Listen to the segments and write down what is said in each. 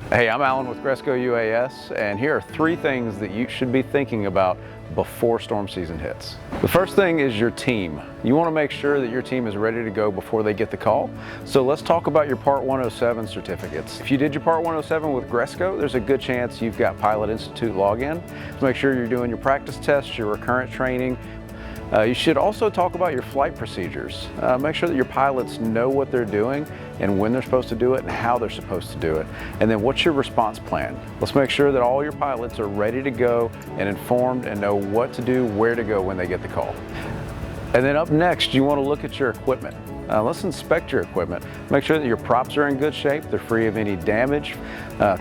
Hey, I'm Alan with Gresco UAS, and here are 3 things that you should be thinking about before storm season hits. The first thing is your team. You want to make sure that your team is ready to go before they get the call. So let's talk about your Part 107 certificates. If you did your Part 107 with Gresco, there's a good chance you've got Pilot Institute login. So make sure you're doing your practice tests, your recurrent training. You should also talk about your flight procedures. Make sure that your pilots know what they're doing and when they're supposed to do it and how they're supposed to do it. And then what's your response plan? Let's make sure that all your pilots are ready to go and informed and know what to do, where to go when they get the call. And then up next, you want to look at your equipment. Let's inspect your equipment. Make sure that your props are in good shape, they're free of any damage.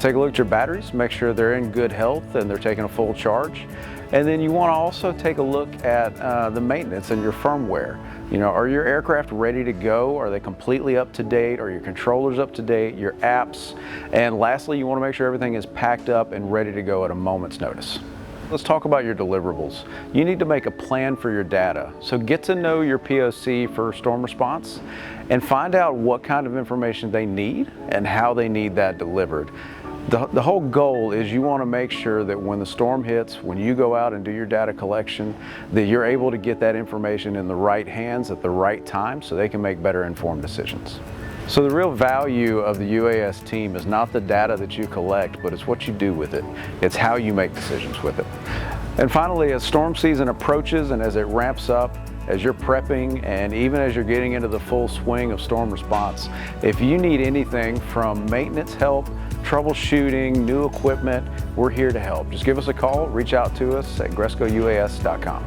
Take a look at your batteries, make sure they're in good health and they're taking a full charge. And then you want to also take a look at the maintenance and your firmware. You know, are your aircraft ready to go? Are they completely up to date? Are your controllers up to date? Your apps? And lastly, you want to make sure everything is packed up and ready to go at a moment's notice. Let's talk about your deliverables. You need to make a plan for your data. So get to know your POC for storm response and find out what kind of information they need and how they need that delivered. The whole goal is you want to make sure that when the storm hits, when you go out and do your data collection, that you're able to get that information in the right hands at the right time so they can make better informed decisions. So the real value of the UAS team is not the data that you collect, but it's what you do with it. It's how you make decisions with it. And finally, as storm season approaches and as it ramps up, as you're prepping and even as you're getting into the full swing of storm response, if you need anything from maintenance help, troubleshooting, new equipment, we're here to help. Just give us a call, reach out to us at GrescoUAS.com.